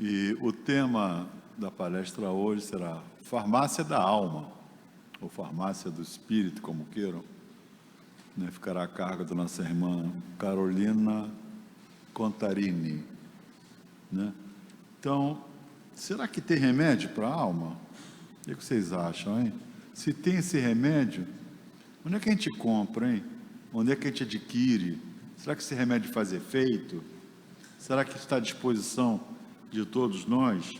E o tema da palestra hoje será Farmácia da Alma, ou Farmácia do Espírito, como queiram. Ficará a cargo da nossa irmã Carolina Contarini. Então, será que tem remédio para a alma? O que vocês acham, hein? Se tem esse remédio, onde é que a gente compra, hein? Onde é que a gente adquire? Será que esse remédio faz efeito? Será que está à disposição de todos nós?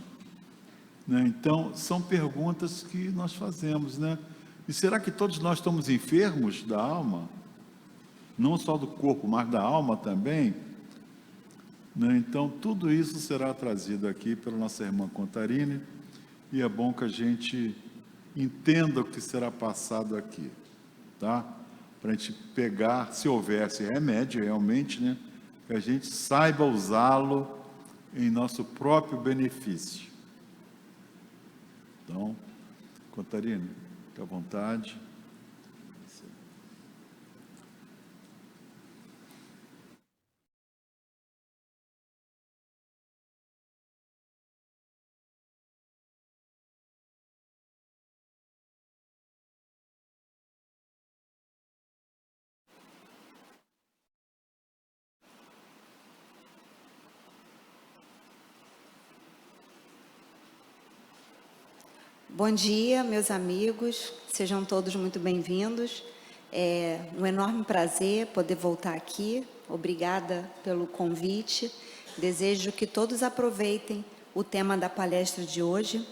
Então, são perguntas que nós fazemos, E será que todos nós estamos enfermos da alma? Não só do corpo, mas da alma também? Então, tudo isso será trazido aqui pela nossa irmã Contarini, e é bom que a gente entenda o que será passado aqui, tá? Para a gente pegar, se houvesse remédio realmente, que a gente saiba usá-lo em nosso próprio benefício. Então, Contarini, fique à vontade. Bom dia, meus amigos, sejam todos muito bem-vindos. É um enorme prazer poder voltar aqui. Obrigada pelo convite. Desejo que todos aproveitem o tema da palestra de hoje,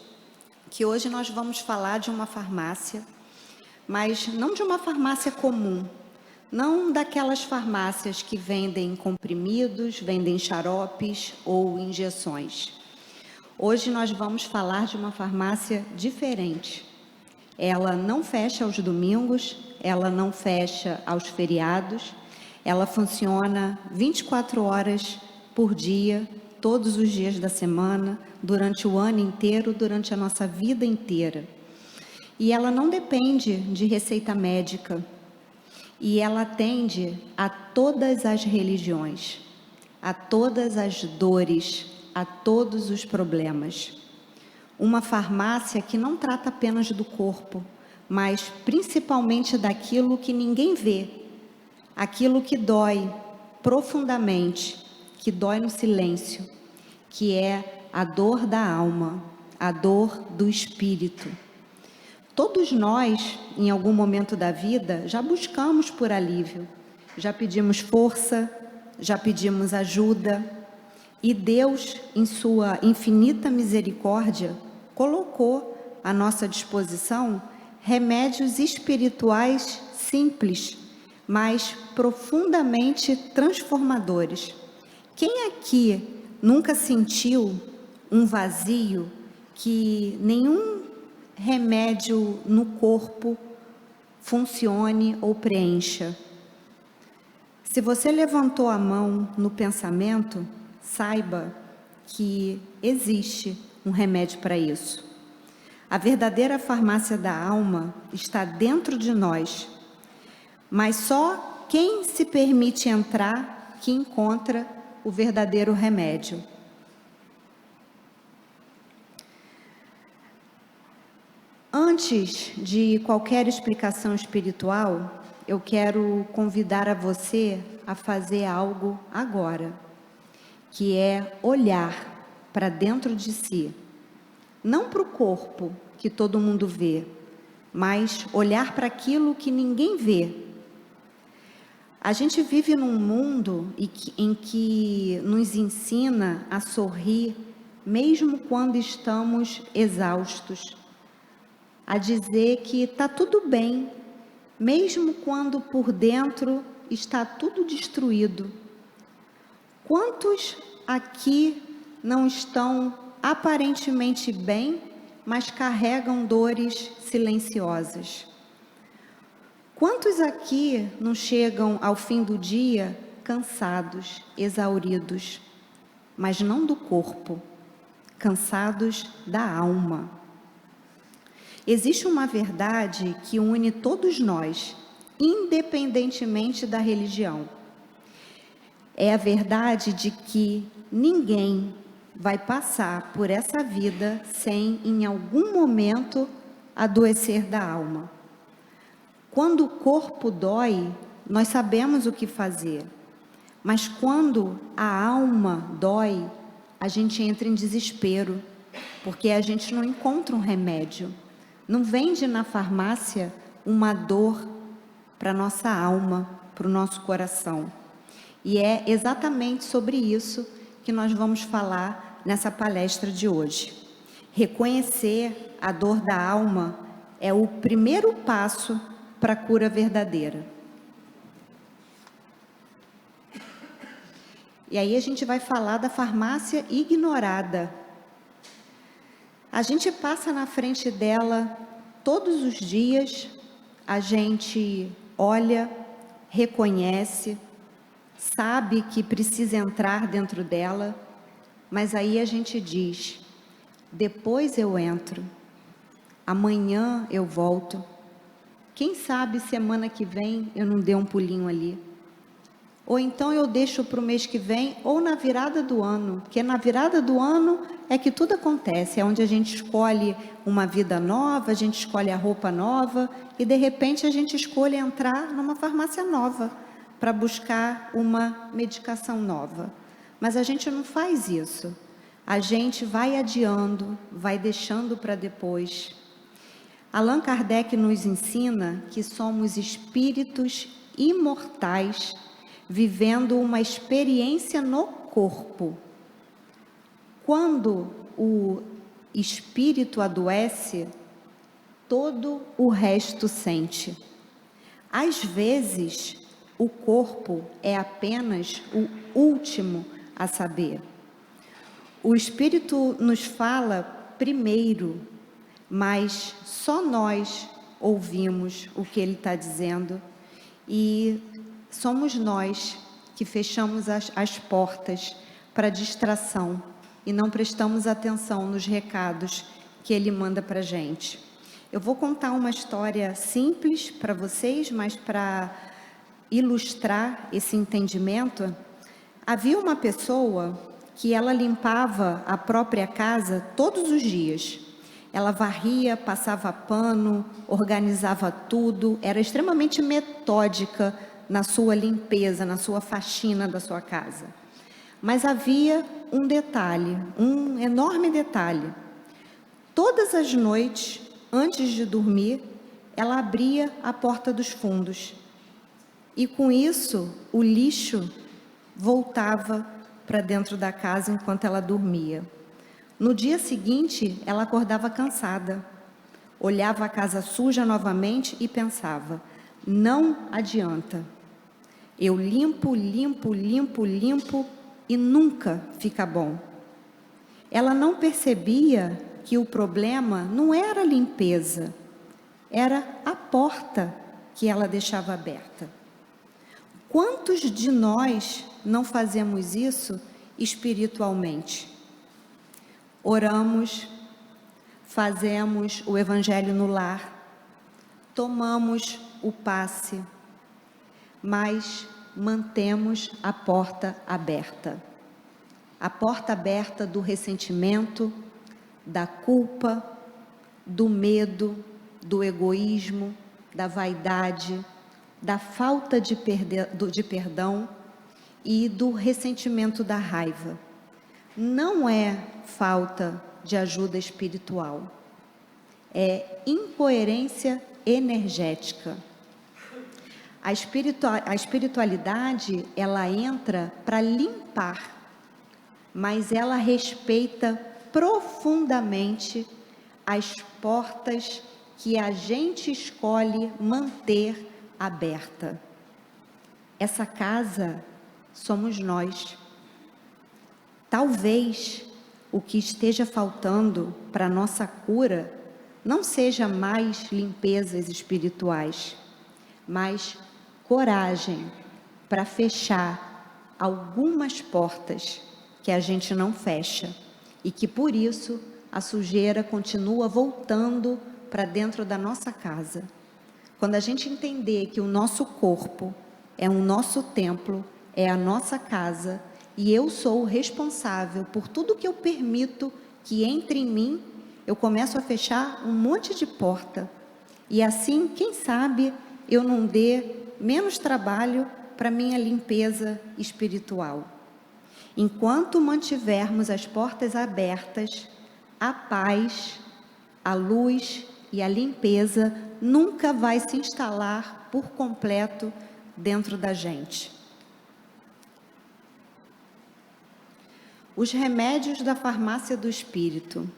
que hoje nós vamos falar de uma farmácia, mas não de uma farmácia comum, não daquelas farmácias que vendem comprimidos, vendem xaropes ou injeções. Hoje nós vamos falar de uma farmácia diferente. Ela não fecha aos domingos, ela não fecha aos feriados, ela funciona 24 horas por dia, todos os dias da semana, durante o ano inteiro, durante a nossa vida inteira. E ela não depende de receita médica, e ela atende a todas as religiões, a todas as dores, a todos os problemas. Uma farmácia que não trata apenas do corpo, mas principalmente daquilo que ninguém vê, aquilo que dói profundamente, que dói no silêncio, que é a dor da alma, a dor do espírito. Todos nós, em algum momento da vida, já buscamos por alívio, já pedimos força, já pedimos ajuda, e Deus, em sua infinita misericórdia, colocou à nossa disposição remédios espirituais simples, mas profundamente transformadores. Quem aqui nunca sentiu um vazio que nenhum remédio no corpo funcione ou preencha? Se você levantou a mão no pensamento, saiba que existe um remédio para isso. A verdadeira farmácia da alma está dentro de nós, mas só quem se permite entrar que encontra o verdadeiro remédio. Antes de qualquer explicação espiritual, eu quero convidar a você a fazer algo agora, que é olhar para dentro de si, não para o corpo que todo mundo vê, mas olhar para aquilo que ninguém vê. A gente vive num mundo em que nos ensina a sorrir, mesmo quando estamos exaustos, a dizer que está tudo bem, mesmo quando por dentro está tudo destruído. Quantos aqui não estão aparentemente bem, mas carregam dores silenciosas? Quantos aqui não chegam ao fim do dia cansados, exauridos, mas não do corpo, cansados da alma? Existe uma verdade que une todos nós, independentemente da religião. É a verdade de que ninguém vai passar por essa vida sem, em algum momento, adoecer da alma. Quando o corpo dói, nós sabemos o que fazer. Mas quando a alma dói, a gente entra em desespero, porque a gente não encontra um remédio. Não vende na farmácia uma dor para a nossa alma, para o nosso coração. E é exatamente sobre isso que nós vamos falar nessa palestra de hoje. Reconhecer a dor da alma é o primeiro passo para a cura verdadeira. E aí a gente vai falar da farmácia ignorada. A gente passa na frente dela todos os dias, a gente olha, reconhece, sabe que precisa entrar dentro dela, mas aí a gente diz: depois eu entro, amanhã eu volto, quem sabe semana que vem eu não dê um pulinho ali. Ou então eu deixo para o mês que vem, ou na virada do ano, porque na virada do ano é que tudo acontece, é onde a gente escolhe uma vida nova, a gente escolhe a roupa nova, e de repente a gente escolhe entrar numa farmácia nova, para buscar uma medicação nova. Mas a gente não faz isso, a gente vai adiando, vai deixando para depois. Allan Kardec nos ensina que somos espíritos imortais, vivendo uma experiência no corpo. Quando o espírito adoece, todo o resto sente. Às vezes, o corpo é apenas o último a saber. O espírito nos fala primeiro, mas só nós ouvimos o que ele está dizendo, e somos nós que fechamos as portas para distração e não prestamos atenção nos recados que ele manda para a gente. Eu vou contar uma história simples para vocês, mas para ilustrar esse entendimento. Havia uma pessoa que ela limpava a própria casa todos os dias. Ela varria, passava pano, organizava tudo, era extremamente metódica na sua limpeza, na sua faxina da sua casa. Mas havia um detalhe, um enorme detalhe. Todas as noites, antes de dormir, ela abria a porta dos fundos. E com isso, o lixo voltava para dentro da casa enquanto ela dormia. No dia seguinte, ela acordava cansada. Olhava a casa suja novamente e pensava: não adianta. Eu limpo, limpo, limpo, limpo e nunca fica bom. Ela não percebia que o problema não era a limpeza, era a porta que ela deixava aberta. Quantos de nós não fazemos isso espiritualmente? Oramos, fazemos o evangelho no lar, tomamos o passe, mas mantemos a porta aberta. A porta aberta do ressentimento, da culpa, do medo, do egoísmo, da vaidade, da falta de perdão e do ressentimento da raiva. Não é falta de ajuda espiritual, é incoerência energética. A espiritualidade, ela entra para limpar, mas ela respeita profundamente as portas que a gente escolhe manter aberta. Essa casa somos nós. Talvez o que esteja faltando para a nossa cura não seja mais limpezas espirituais, mas coragem para fechar algumas portas que a gente não fecha e que por isso a sujeira continua voltando para dentro da nossa casa. Quando a gente entender que o nosso corpo é o nosso templo, é a nossa casa, e eu sou o responsável por tudo que eu permito que entre em mim, eu começo a fechar um monte de porta. E assim, quem sabe, eu não dê menos trabalho para minha limpeza espiritual. Enquanto mantivermos as portas abertas, a paz, a luz e a limpeza nunca vai se instalar por completo dentro da gente. Os remédios da farmácia do espírito.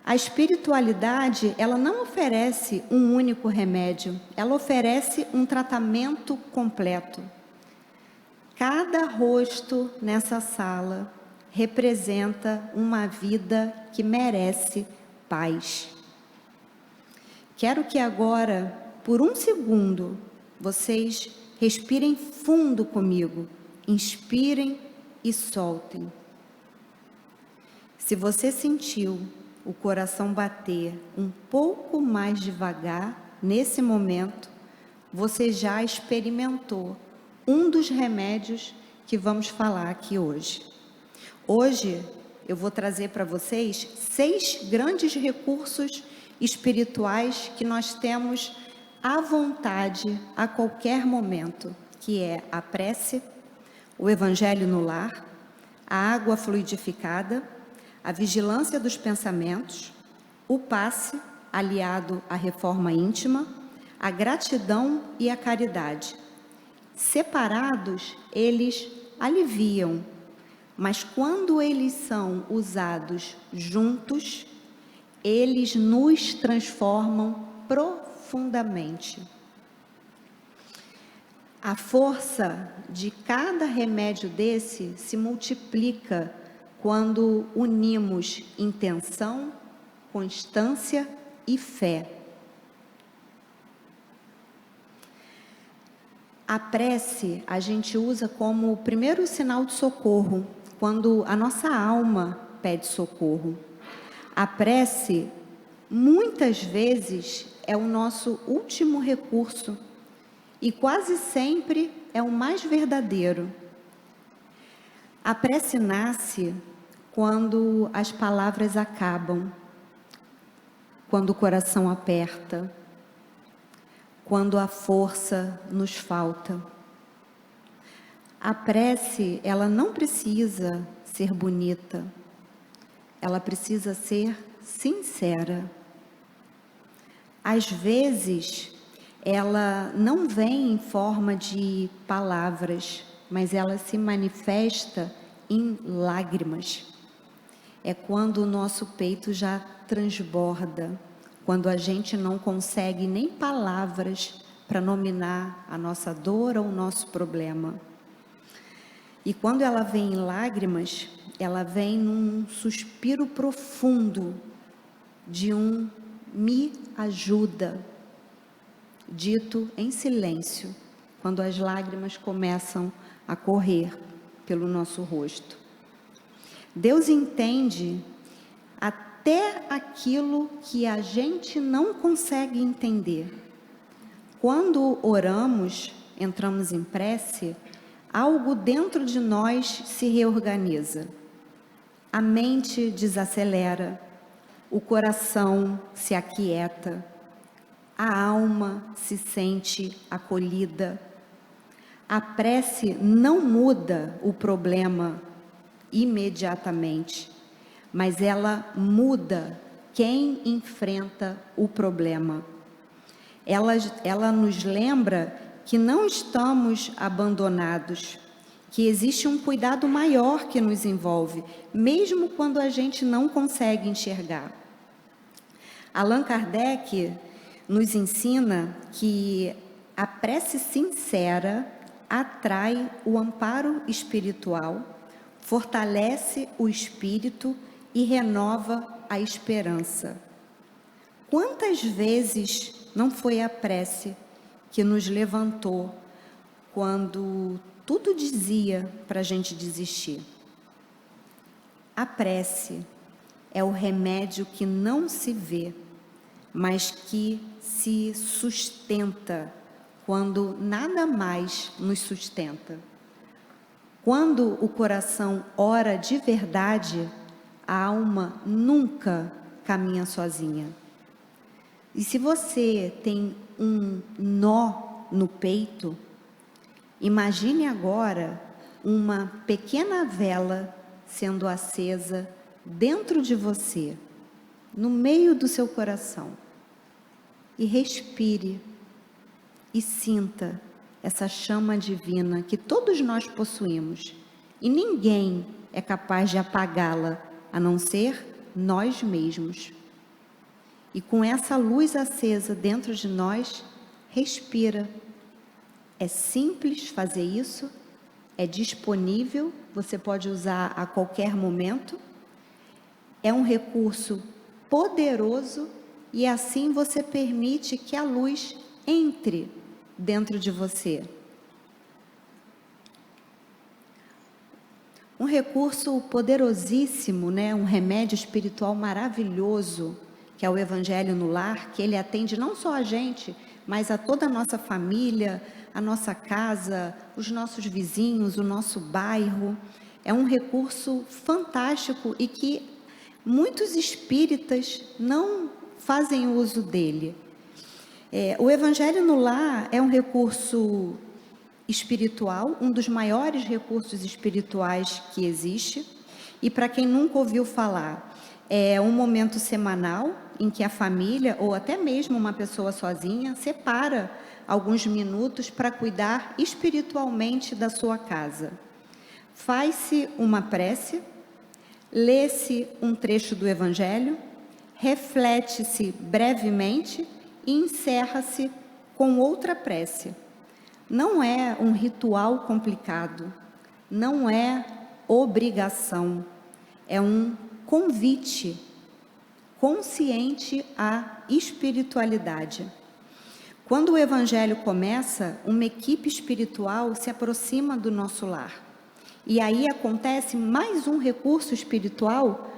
A espiritualidade, ela não oferece um único remédio, ela oferece um tratamento completo. Cada rosto nessa sala representa uma vida que merece paz. Quero que agora, por um segundo, vocês respirem fundo comigo, inspirem e soltem. Se você sentiu o coração bater um pouco mais devagar nesse momento, você já experimentou um dos remédios que vamos falar aqui hoje. Hoje eu vou trazer para vocês 6 grandes recursos espirituais que nós temos à vontade a qualquer momento, que é a prece, o evangelho no lar, a água fluidificada, a vigilância dos pensamentos, o passe, aliado à reforma íntima, a gratidão e a caridade. Separados, eles aliviam, mas quando eles são usados juntos, eles nos transformam profundamente. A força de cada remédio desse se multiplica quando unimos intenção, constância e fé. A prece a gente usa como o primeiro sinal de socorro, quando a nossa alma pede socorro. A prece, muitas vezes, é o nosso último recurso e quase sempre é o mais verdadeiro. A prece nasce quando as palavras acabam, quando o coração aperta, quando a força nos falta. A prece, ela não precisa ser bonita, ela precisa ser sincera. Às vezes, ela não vem em forma de palavras, mas ela se manifesta em lágrimas. É quando o nosso peito já transborda, quando a gente não consegue nem palavras para nominar a nossa dor ou o nosso problema. E quando ela vem em lágrimas, ela vem num suspiro profundo de um me ajuda, dito em silêncio, quando as lágrimas começam a correr pelo nosso rosto. Deus entende até aquilo que a gente não consegue entender. Quando oramos, entramos em prece, algo dentro de nós se reorganiza. A mente desacelera, o coração se aquieta, a alma se sente acolhida. A prece não muda o problema imediatamente, mas ela muda quem enfrenta o problema. Ela nos lembra que não estamos abandonados, que existe um cuidado maior que nos envolve, mesmo quando a gente não consegue enxergar. Allan Kardec nos ensina que a prece sincera atrai o amparo espiritual, fortalece o espírito e renova a esperança. Quantas vezes não foi a prece que nos levantou quando tudo dizia para a gente desistir? A prece é o remédio que não se vê, mas que se sustenta quando nada mais nos sustenta. Quando o coração ora de verdade, a alma nunca caminha sozinha. E se você tem um nó no peito, imagine agora uma pequena vela sendo acesa dentro de você, no meio do seu coração. E respire e sinta essa chama divina que todos nós possuímos. E ninguém é capaz de apagá-la, a não ser nós mesmos. E com essa luz acesa dentro de nós, respira. É simples fazer isso, é disponível, você pode usar a qualquer momento. É um recurso poderoso e assim você permite que a luz entre dentro de você. Um recurso poderosíssimo, né? Um remédio espiritual maravilhoso, que é o Evangelho no Lar, que ele atende não só a gente, mas a toda a nossa família, a nossa casa, os nossos vizinhos, o nosso bairro. É um recurso fantástico e que muitos espíritas não fazem uso dele. O Evangelho no Lar é um recurso espiritual, um dos maiores recursos espirituais que existe. E para quem nunca ouviu falar, é um momento semanal em que a família, ou até mesmo uma pessoa sozinha, separa alguns minutos para cuidar espiritualmente da sua casa. Faz-se uma prece, lê-se um trecho do Evangelho, reflete-se brevemente e encerra-se com outra prece. Não é um ritual complicado, não é obrigação, é um convite consciente à espiritualidade. Quando o Evangelho começa, uma equipe espiritual se aproxima do nosso lar. E aí acontece mais um recurso espiritual,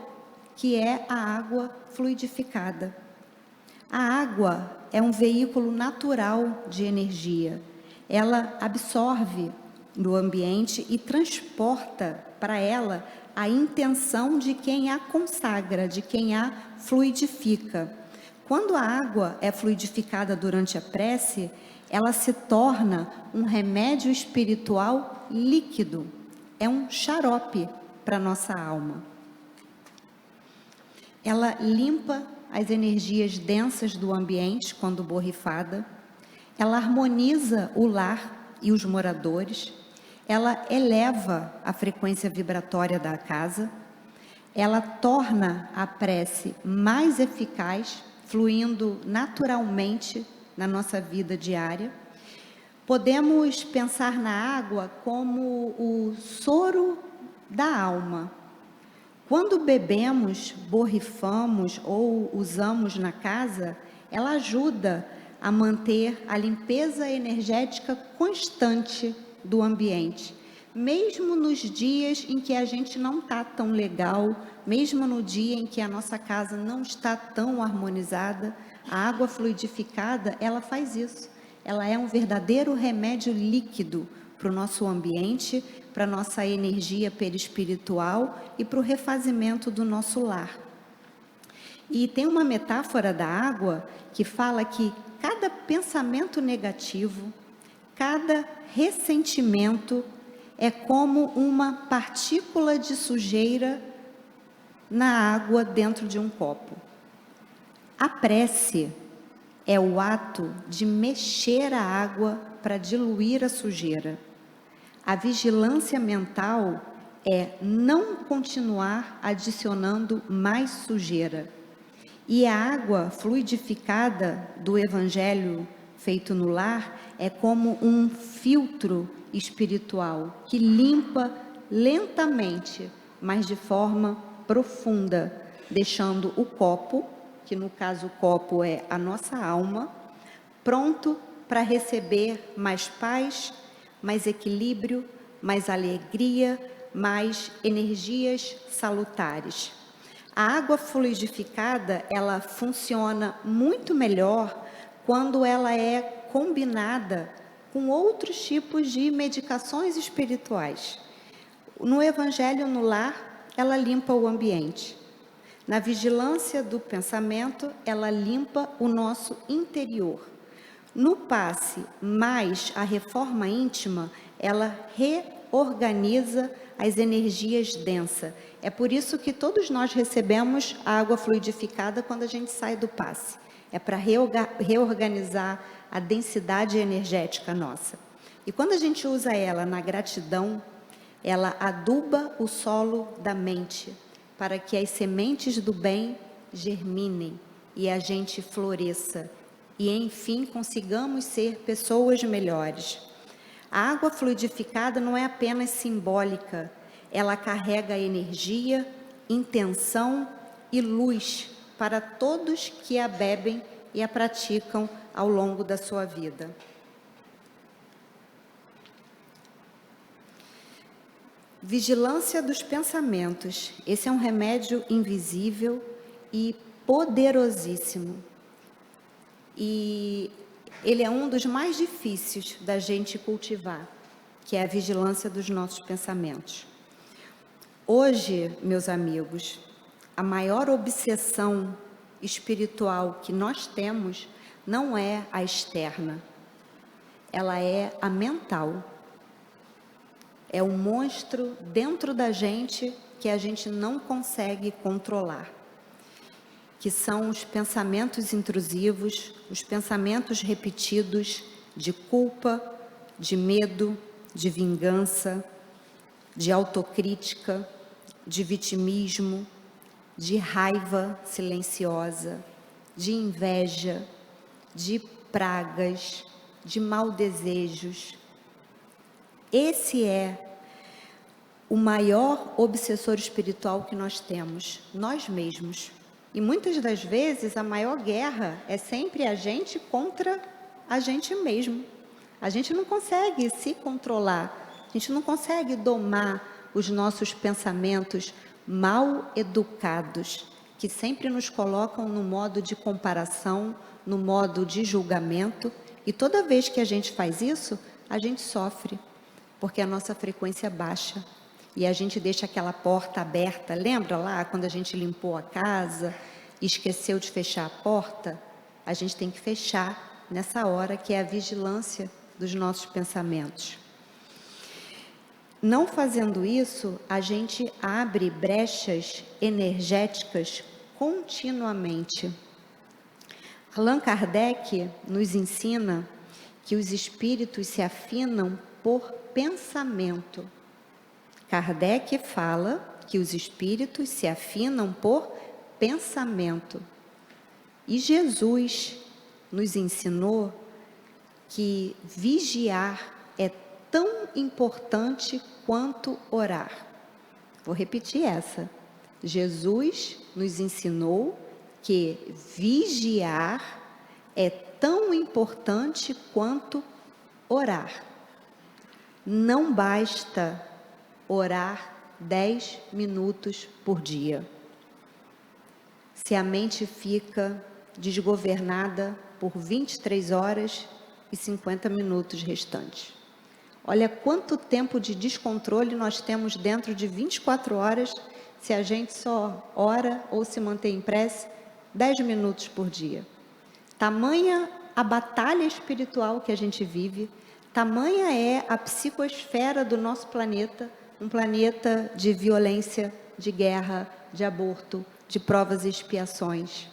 que é a água fluidificada. A água é um veículo natural de energia. Ela absorve do ambiente e transporta para ela a intenção de quem a consagra, de quem a fluidifica. Quando a água é fluidificada durante a prece, ela se torna um remédio espiritual líquido. É um xarope para a nossa alma. Ela limpa as energias densas do ambiente quando borrifada. Ela harmoniza o lar e os moradores. Ela eleva a frequência vibratória da casa. Ela torna a prece mais eficaz, fluindo naturalmente na nossa vida diária. Podemos pensar na água como o soro da alma. Quando bebemos, borrifamos ou usamos na casa, ela ajuda a manter a limpeza energética constante do ambiente. Mesmo nos dias em que a gente não está tão legal, mesmo no dia em que a nossa casa não está tão harmonizada, a água fluidificada, ela faz isso. Ela é um verdadeiro remédio líquido para o nosso ambiente, para a nossa energia perispiritual e para o refazimento do nosso lar. E tem uma metáfora da água que fala que cada pensamento negativo, cada ressentimento é como uma partícula de sujeira na água dentro de um copo. A prece é o ato de mexer a água para diluir a sujeira. A vigilância mental é não continuar adicionando mais sujeira. E a água fluidificada do Evangelho feito no lar é como um filtro espiritual que limpa lentamente, mas de forma profunda, deixando o copo, que no caso o copo é a nossa alma, pronto para receber mais paz, mais equilíbrio, mais alegria, mais energias salutares. A água fluidificada, ela funciona muito melhor quando ela é combinada com outros tipos de medicações espirituais. No Evangelho no Lar, ela limpa o ambiente. Na vigilância do pensamento, ela limpa o nosso interior. No passe mais a reforma íntima, ela reorganiza as energias densas. É por isso que todos nós recebemos a água fluidificada quando a gente sai do passe. É para reorganizar a densidade energética nossa. E quando a gente usa ela na gratidão, ela aduba o solo da mente, para que as sementes do bem germinem e a gente floresça. E, enfim, consigamos ser pessoas melhores. A água fluidificada não é apenas simbólica, ela carrega energia, intenção e luz para todos que a bebem e a praticam ao longo da sua vida. Vigilância dos pensamentos. Esse é um remédio invisível e poderosíssimo. E ele é um dos mais difíceis da gente cultivar, que é a vigilância dos nossos pensamentos. Hoje, meus amigos, a maior obsessão espiritual que nós temos não é a externa, ela é a mental. É um monstro dentro da gente que a gente não consegue controlar, que são os pensamentos intrusivos, os pensamentos repetidos de culpa, de medo, de vingança, de autocrítica, de vitimismo, de raiva silenciosa, de inveja, de pragas, de mau desejos. Esse é o maior obsessor espiritual que nós temos, nós mesmos. E muitas das vezes a maior guerra é sempre a gente contra a gente mesmo. A gente não consegue se controlar, a gente não consegue domar os nossos pensamentos mal educados, que sempre nos colocam no modo de comparação, no modo de julgamento. E toda vez que a gente faz isso, a gente sofre, porque a nossa frequência baixa. E a gente deixa aquela porta aberta. Lembra lá quando a gente limpou a casa e esqueceu de fechar a porta? A gente tem que fechar nessa hora, que é a vigilância dos nossos pensamentos. Não fazendo isso, a gente abre brechas energéticas continuamente. Allan Kardec nos ensina que os espíritos se afinam por pensamento. Kardec fala que os espíritos se afinam por pensamento. E Jesus nos ensinou que vigiar é tão importante quanto orar. Vou repetir essa. Jesus nos ensinou que vigiar é tão importante quanto orar. Não basta orar 10 minutos por dia. Se a mente fica desgovernada por 23 horas e 50 minutos restantes. Olha quanto tempo de descontrole nós temos dentro de 24 horas se a gente só ora ou se mantém em prece 10 minutos por dia. Tamanha a batalha espiritual que a gente vive, tamanha é a psicosfera do nosso planeta, um planeta de violência, de guerra, de aborto, de provas e expiações,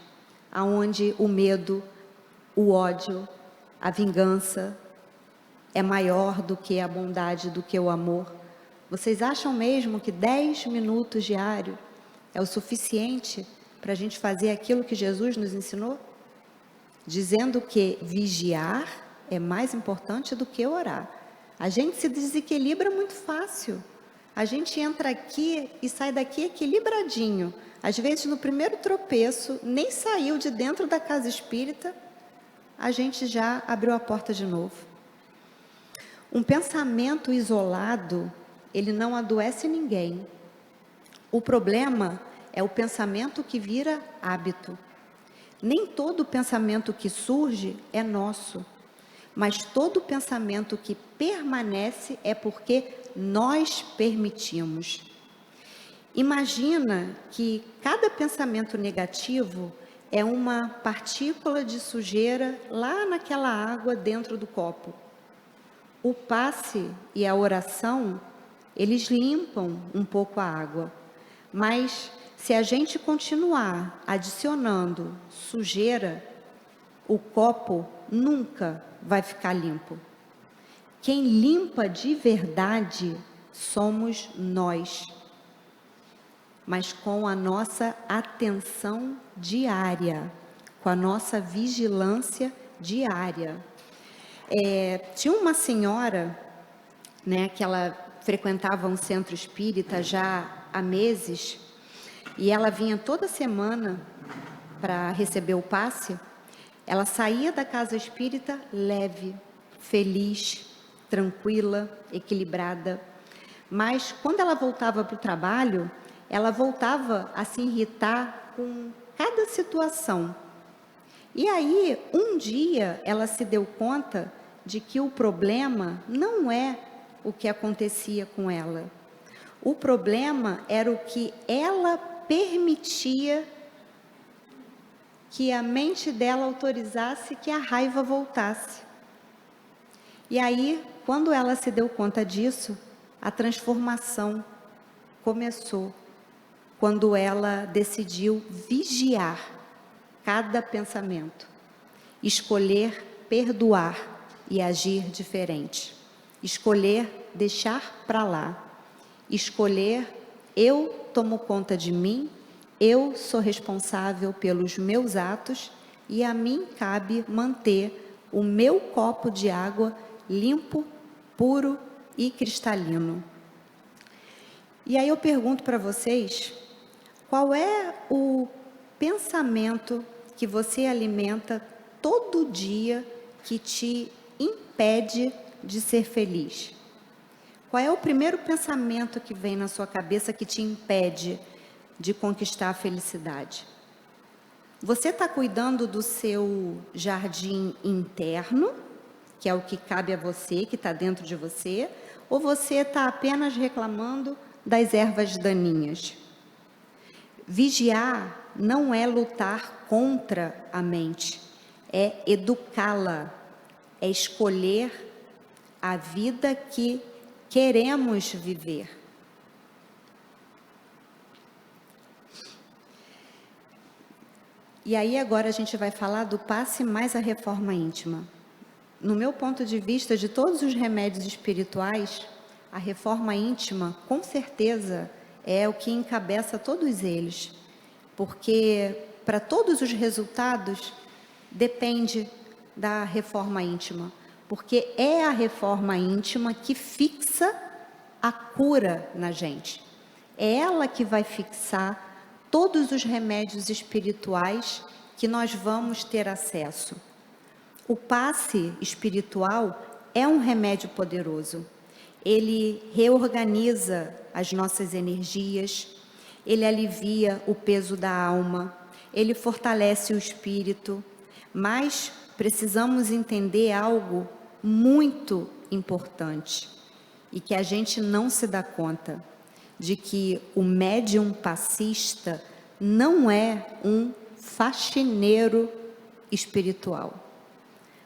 aonde o medo, o ódio, a vingança é maior do que a bondade, do que o amor. Vocês acham mesmo que 10 minutos diário é o suficiente para a gente fazer aquilo que Jesus nos ensinou? Dizendo que vigiar é mais importante do que orar. A gente se desequilibra muito fácil. A gente entra aqui e sai daqui equilibradinho. Às vezes, no primeiro tropeço, nem saiu de dentro da casa espírita, a gente já abriu a porta de novo. Um pensamento isolado, ele não adoece ninguém. O problema é o pensamento que vira hábito. Nem todo pensamento que surge é nosso. mas todo pensamento que permanece é porque nós permitimos. Imagina que cada pensamento negativo é uma partícula de sujeira lá naquela água dentro do copo. O passe e a oração, eles limpam um pouco a água, mas se a gente continuar adicionando sujeira, o copo nunca vai ficar limpo. Quem limpa de verdade somos nós, mas com a nossa atenção diária, com a nossa vigilância diária. Tinha uma senhora, né, que ela frequentava um centro espírita já há meses, e ela vinha toda semana para receber o passe. Ela saía da casa espírita leve, feliz, tranquila, equilibrada. Mas quando ela voltava para o trabalho, ela voltava a se irritar com cada situação. E aí, um dia, ela se deu conta de que o problema não é o que acontecia com ela. O problema era o que ela permitia que a mente dela autorizasse que a raiva voltasse. E aí, quando ela se deu conta disso, a transformação começou, quando ela decidiu vigiar cada pensamento, escolher perdoar e agir diferente, escolher deixar para lá, escolher eu tomo conta de mim, eu sou responsável pelos meus atos e a mim cabe manter o meu copo de água limpo, puro e cristalino. E aí eu pergunto para vocês, qual é o pensamento que você alimenta todo dia que te impede de ser feliz? Qual é o primeiro pensamento que vem na sua cabeça que te impede de conquistar a felicidade? Você está cuidando do seu jardim interno, que é o que cabe a você, que está dentro de você, ou você está apenas reclamando das ervas daninhas? Vigiar não é lutar contra a mente, é educá-la, é escolher a vida que queremos viver. E aí agora a gente vai falar do passe mais a reforma íntima. No meu ponto de vista, de todos os remédios espirituais, a reforma íntima, com certeza, é o que encabeça todos eles. Porque para todos os resultados, depende da reforma íntima. Porque é a reforma íntima que fixa a cura na gente. É ela que vai fixar todos os remédios espirituais que nós vamos ter acesso. O passe espiritual é um remédio poderoso. Ele reorganiza as nossas energias, ele alivia o peso da alma, ele fortalece o espírito, mas precisamos entender algo muito importante e que a gente não se dá conta, de que o médium passista não é um faxineiro espiritual.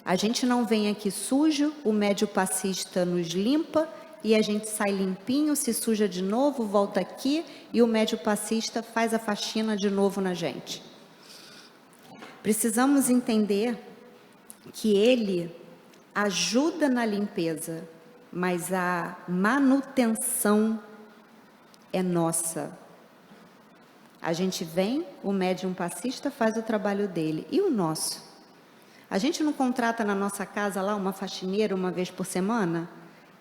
A gente não vem aqui sujo, o médium passista nos limpa e a gente sai limpinho, se suja de novo, volta aqui e o médium passista faz a faxina de novo na gente. Precisamos entender que ele ajuda na limpeza, mas a manutenção é nossa. A gente vem, o médium passista faz o trabalho dele. E o nosso? A gente não contrata na nossa casa lá uma faxineira uma vez por semana?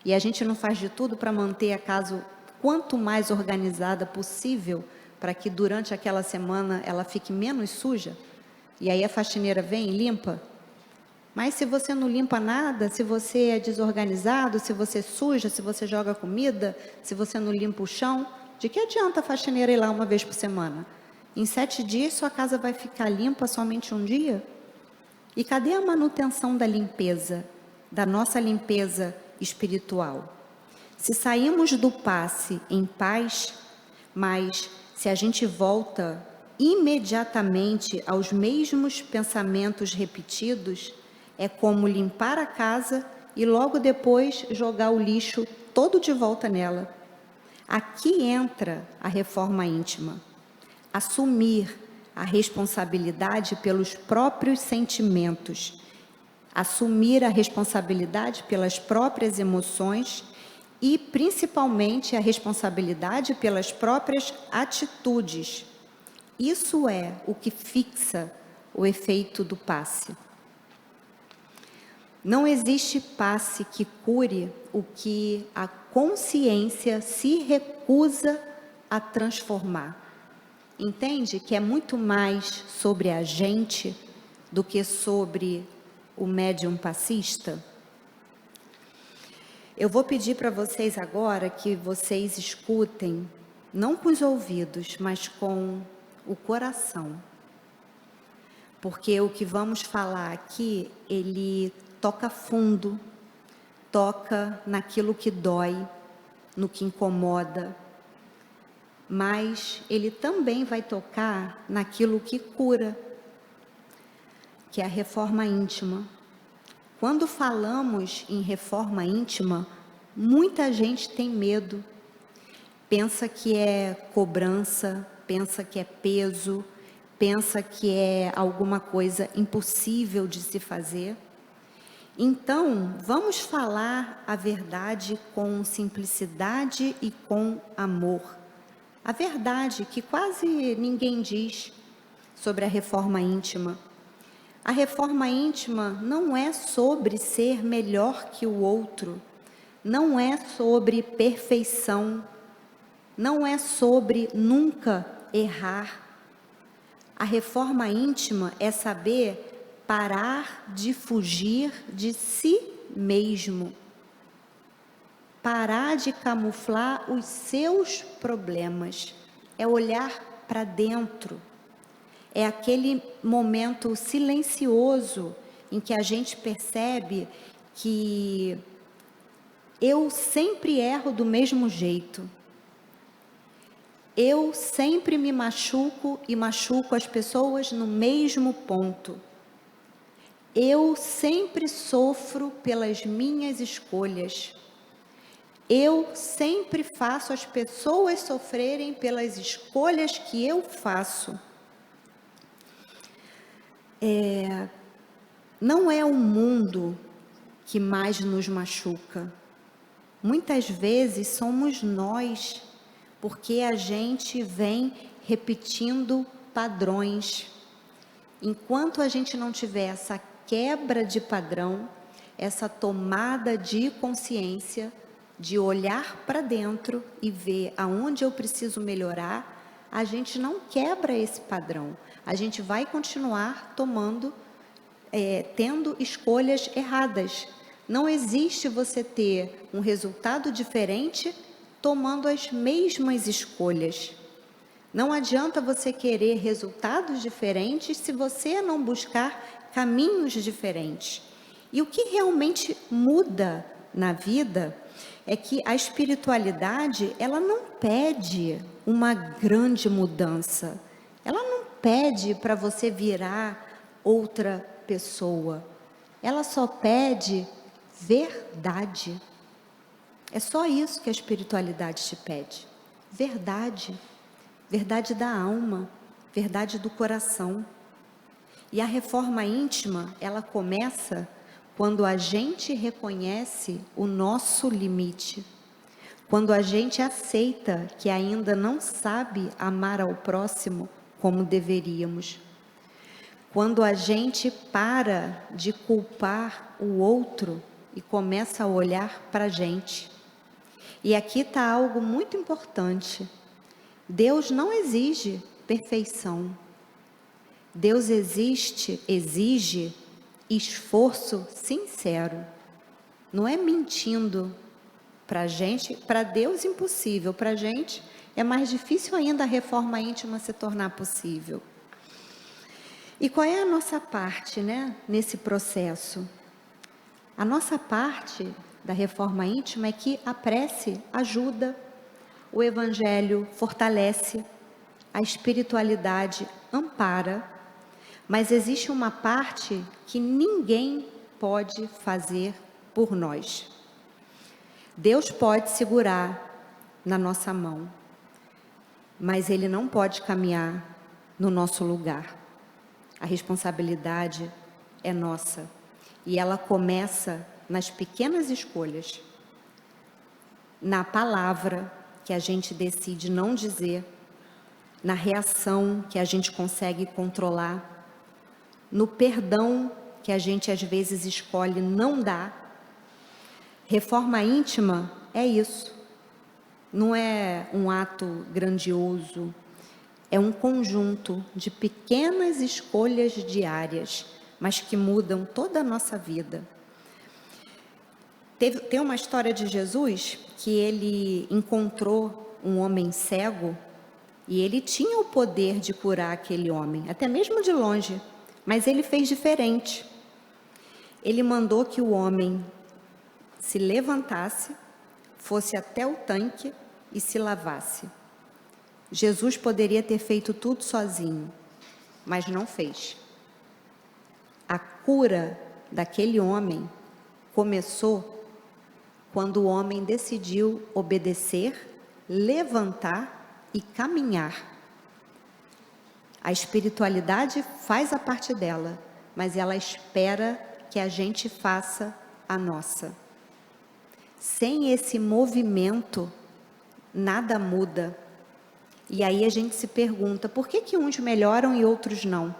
E a gente não faz de tudo para manter a casa quanto mais organizada possível, para que durante aquela semana ela fique menos suja? E aí a faxineira vem e limpa? Mas se você não limpa nada, se você é desorganizado, se você suja, se você joga comida, se você não limpa o chão, de que adianta a faxineira ir lá uma vez por semana? Em 7 dias sua casa vai ficar limpa somente um dia? E cadê a manutenção da limpeza? da nossa limpeza espiritual. Se saímos do passe em paz, mas se a gente volta imediatamente aos mesmos pensamentos repetidos, é como limpar a casa e logo depois jogar o lixo todo de volta nela. Aqui entra a reforma íntima. Assumir a responsabilidade pelos próprios sentimentos, assumir a responsabilidade pelas próprias emoções e, principalmente, a responsabilidade pelas próprias atitudes. Isso é o que fixa o efeito do passe. Não existe passe que cure o que a consciência se recusa a transformar. Entende que é muito mais sobre a gente do que sobre o médium passista? Eu vou pedir para vocês agora que vocês escutem, não com os ouvidos, mas com o coração. Porque o que vamos falar aqui, ele toca fundo, toca naquilo que dói, no que incomoda, mas ele também vai tocar naquilo que cura, que é a reforma íntima. Quando falamos em reforma íntima, muita gente tem medo, pensa que é cobrança, pensa que é peso, pensa que é alguma coisa impossível de se fazer. Então, vamos falar a verdade com simplicidade e com amor. A verdade que quase ninguém diz sobre a reforma íntima. A reforma íntima não é sobre ser melhor que o outro, não é sobre perfeição, não é sobre nunca errar. A reforma íntima é saber parar de fugir de si mesmo, parar de camuflar os seus problemas, é olhar para dentro. É aquele momento silencioso em que a gente percebe que eu sempre erro do mesmo jeito. Eu sempre me machuco e machuco as pessoas no mesmo ponto. Eu sempre sofro pelas minhas escolhas. Eu sempre faço as pessoas sofrerem pelas escolhas que eu faço. Não é o mundo que mais nos machuca. Muitas vezes somos nós, porque a gente vem repetindo padrões. Enquanto a gente não tiver essa quebra de padrão, essa tomada de consciência, de olhar para dentro e ver aonde eu preciso melhorar, a gente não quebra esse padrão. A gente vai continuar tendo escolhas erradas. Não existe você ter um resultado diferente tomando as mesmas escolhas. Não adianta você querer resultados diferentes se você não buscar caminhos diferentes. E o que realmente muda na vida é que a espiritualidade, ela não pede uma grande mudança. Ela não pede para você virar outra pessoa. Ela só pede verdade. É só isso que a espiritualidade te pede. Verdade. Verdade da alma. Verdade do coração. E a reforma íntima, ela começa quando a gente reconhece o nosso limite. Quando a gente aceita que ainda não sabe amar ao próximo como deveríamos. Quando a gente para de culpar o outro e começa a olhar para a gente. E aqui está algo muito importante. Deus não exige perfeição. Deus exige esforço sincero. Não é mentindo para a gente. Para Deus, impossível. Para a gente, é mais difícil ainda a reforma íntima se tornar possível. E qual é a nossa parte, nesse processo? A nossa parte da reforma íntima é que a prece ajuda, o evangelho fortalece, a espiritualidade ampara, mas existe uma parte que ninguém pode fazer por nós. Deus pode segurar na nossa mão, mas Ele não pode caminhar no nosso lugar. A responsabilidade é nossa e ela começa nas pequenas escolhas, na palavra que a gente decide não dizer, na reação que a gente consegue controlar, no perdão que a gente às vezes escolhe não dar. Reforma íntima é isso. Não é um ato grandioso, é um conjunto de pequenas escolhas diárias, mas que mudam toda a nossa vida. Tem uma história de Jesus que ele encontrou um homem cego e ele tinha o poder de curar aquele homem, até mesmo de longe, mas ele fez diferente. Ele mandou que o homem se levantasse, fosse até o tanque e se lavasse. Jesus poderia ter feito tudo sozinho, mas não fez. A cura daquele homem começou quando o homem decidiu obedecer, levantar e caminhar. A espiritualidade faz a parte dela, mas ela espera que a gente faça a nossa. Sem esse movimento, nada muda. E aí a gente se pergunta, por que uns melhoram e outros não?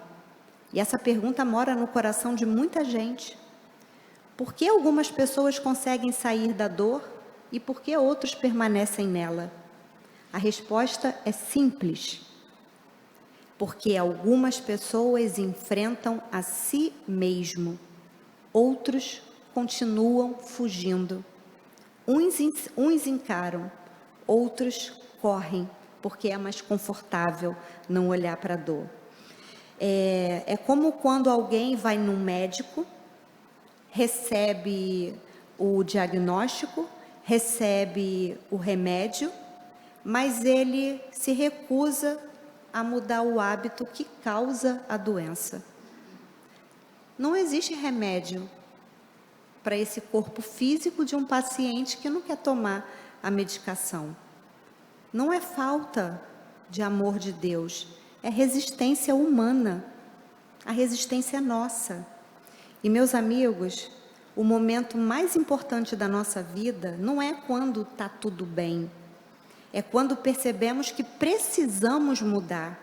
E essa pergunta mora no coração de muita gente. Por que algumas pessoas conseguem sair da dor e por que outros permanecem nela? A resposta é simples. Porque algumas pessoas enfrentam a si mesmo, outros continuam fugindo. Uns encaram, outros correm, porque é mais confortável não olhar para a dor. É como quando alguém vai num médico, recebe o diagnóstico, recebe o remédio, mas ele se recusa a mudar o hábito que causa a doença. Não existe remédio para esse corpo físico de um paciente que não quer tomar a medicação. Não é falta de amor de Deus, é resistência humana. A resistência é nossa. E, meus amigos, o momento mais importante da nossa vida não é quando está tudo bem, é quando percebemos que precisamos mudar.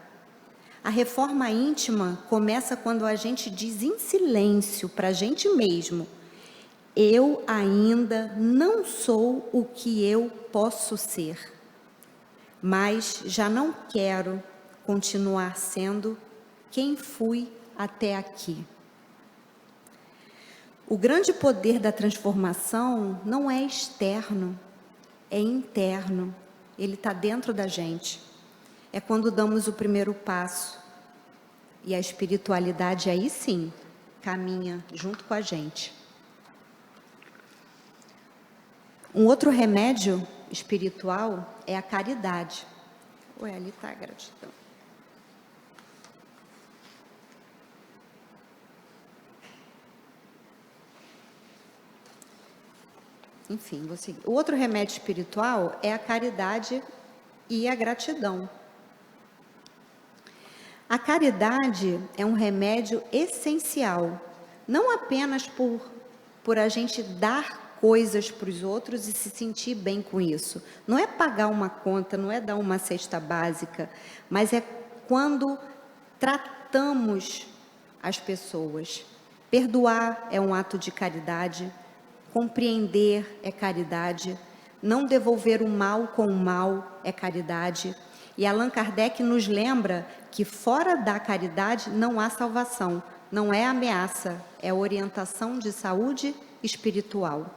A reforma íntima começa quando a gente diz em silêncio para a gente mesmo: eu ainda não sou o que eu posso ser, mas já não quero continuar sendo quem fui até aqui. O grande poder da transformação não é externo, é interno. Ele está dentro da gente. É quando damos o primeiro passo. E a espiritualidade aí sim, caminha junto com a gente. Um outro remédio espiritual é a caridade. Ué, ali está a gratidão. Enfim, vou seguir. O outro remédio espiritual é a caridade e a gratidão. A caridade é um remédio essencial, não apenas por a gente dar coisas para os outros e se sentir bem com isso. Não é pagar uma conta, não é dar uma cesta básica, mas é quando tratamos as pessoas. Perdoar é um ato de caridade. Compreender é caridade, não devolver o mal com o mal é caridade. E Allan Kardec nos lembra que fora da caridade não há salvação, não é ameaça, é orientação de saúde espiritual.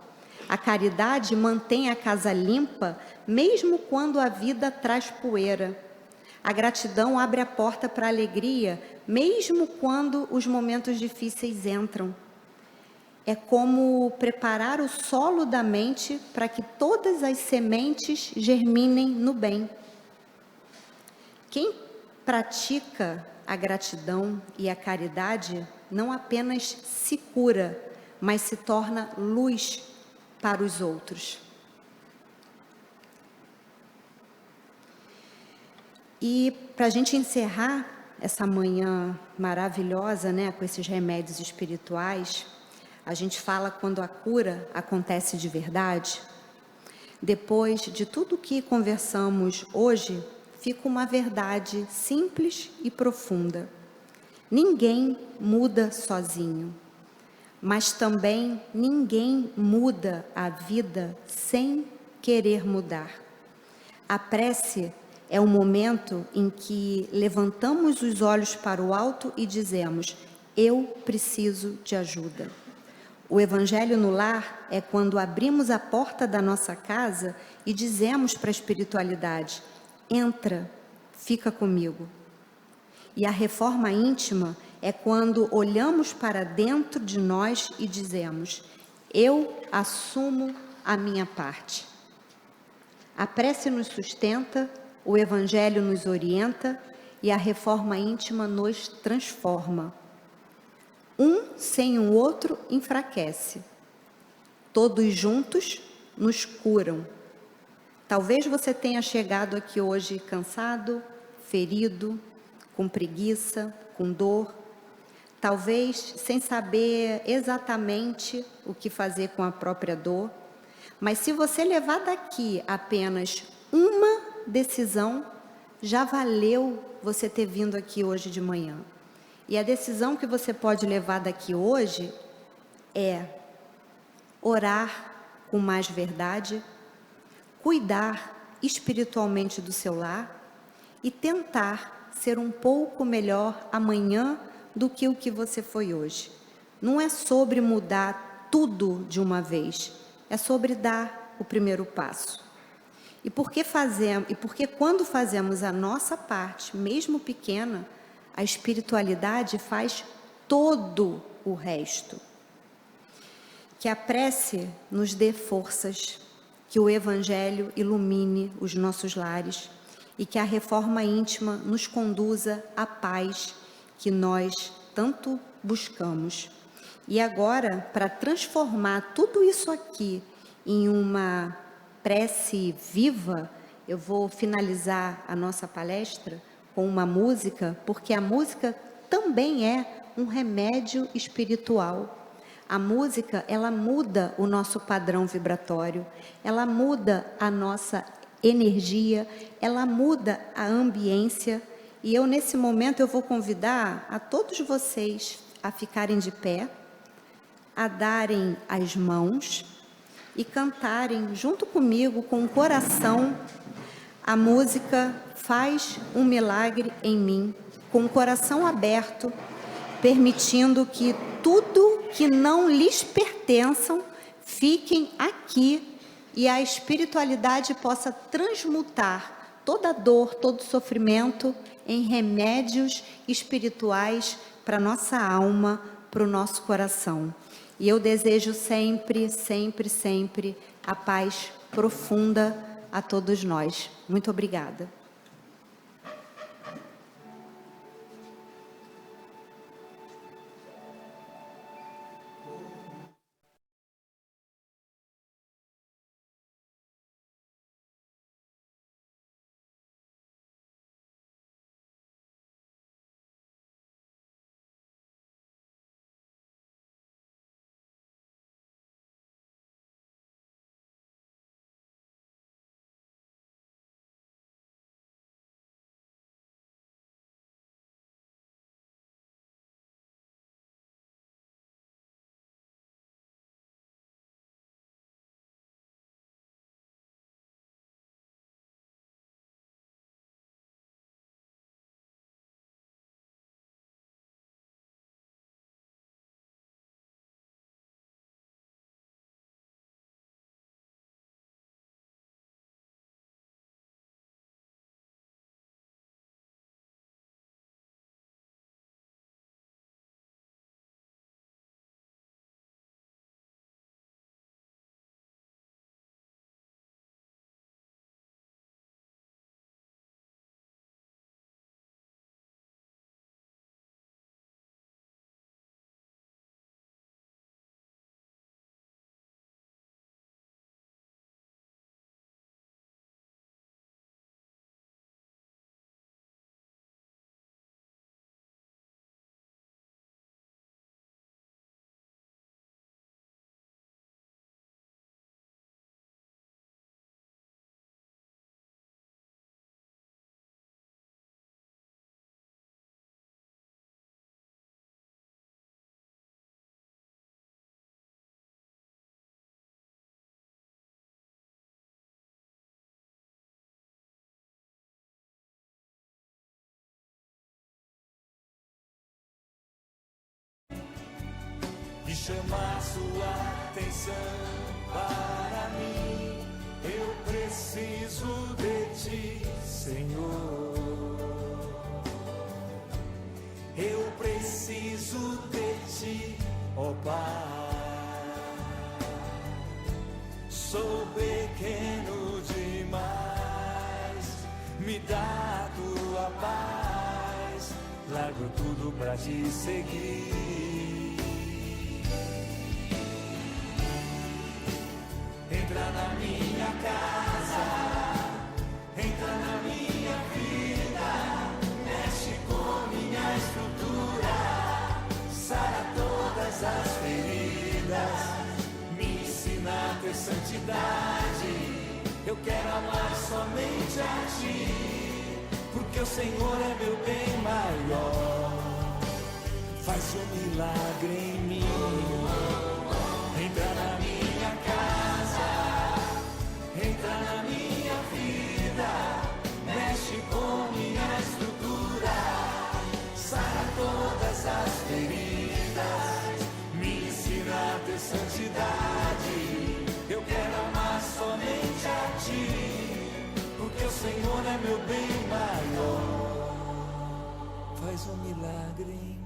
A caridade mantém a casa limpa, mesmo quando a vida traz poeira. A gratidão abre a porta para a alegria, mesmo quando os momentos difíceis entram. é como preparar o solo da mente para que todas as sementes germinem no bem. Quem pratica a gratidão e a caridade não apenas se cura, mas se torna luz para os outros. E para a gente encerrar essa manhã maravilhosa, né, com esses remédios espirituais, a gente fala quando a cura acontece de verdade. Depois de tudo que conversamos hoje, fica uma verdade simples e profunda. Ninguém muda sozinho, mas também ninguém muda a vida sem querer mudar. A prece é o momento em que levantamos os olhos para o alto e dizemos: eu preciso de ajuda. O Evangelho no lar é quando abrimos a porta da nossa casa e dizemos para a espiritualidade: entra, fica comigo. E a reforma íntima é quando olhamos para dentro de nós e dizemos: eu assumo a minha parte. A prece nos sustenta, o Evangelho nos orienta e a reforma íntima nos transforma. Um sem o outro enfraquece. Todos juntos nos curam. Talvez você tenha chegado aqui hoje cansado, ferido, com preguiça, com dor. Talvez sem saber exatamente o que fazer com a própria dor. Mas se você levar daqui apenas uma decisão, já valeu você ter vindo aqui hoje de manhã. E a decisão que você pode levar daqui hoje é orar com mais verdade, cuidar espiritualmente do seu lar e tentar ser um pouco melhor amanhã do que o que você foi hoje. Não é sobre mudar tudo de uma vez, é sobre dar o primeiro passo. E porque quando fazemos a nossa parte, mesmo pequena, a espiritualidade faz todo o resto. Que a prece nos dê forças, que o Evangelho ilumine os nossos lares e que a reforma íntima nos conduza à paz que nós tanto buscamos. E agora, para transformar tudo isso aqui em uma prece viva, eu vou finalizar a nossa palestra com uma música, porque a música também é um remédio espiritual. A música, ela muda o nosso padrão vibratório, ela muda a nossa energia, ela muda a ambiência. E eu, nesse momento, eu vou convidar a todos vocês a ficarem de pé, a darem as mãos e cantarem junto comigo, com o coração, a música Faz um Milagre em Mim, com o coração aberto, permitindo que tudo que não lhes pertençam fiquem aqui e a espiritualidade possa transmutar toda dor, todo sofrimento em remédios espirituais para nossa alma, para o nosso coração. E eu desejo sempre, sempre, sempre a paz profunda a todos nós. Muito obrigada. chamar sua atenção para mim. Eu preciso de ti, Senhor. Eu preciso de ti, ó Pai. Sou pequeno demais, me dá a tua paz. Largo tudo pra te seguir. Entra na minha casa, entra na minha vida, mexe com minha estrutura, sara todas as feridas, me ensina a ter santidade. Eu quero amar somente a ti, porque o Senhor é meu bem maior. Faz um milagre em mim. Entra na minha casa, entra na minha vida, mexe com minha estrutura, sara todas as feridas, me ensina a ter santidade. Eu quero amar somente a ti, porque o Senhor é meu bem maior. Faz um milagre em mim.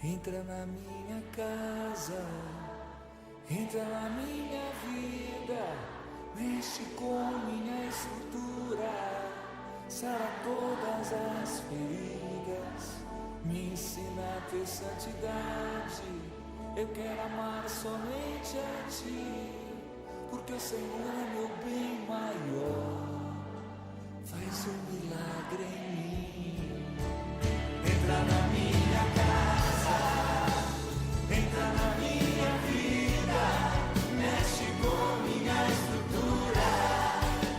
Entra na minha casa, entra na minha vida, mexe com minha estrutura, sara todas as feridas, me ensina a ter santidade. Eu quero amar somente a ti, porque o Senhor é meu bem maior. Faz um milagre em mim. Entra na minha casa, entra na minha vida, mexe com minha estrutura,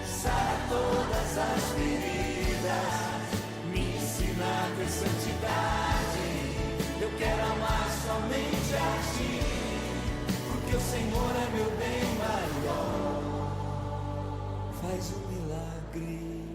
sara todas as feridas, me ensina a ter santidade. Eu quero amar somente a ti, porque o Senhor é meu bem maior. Faz um milagre.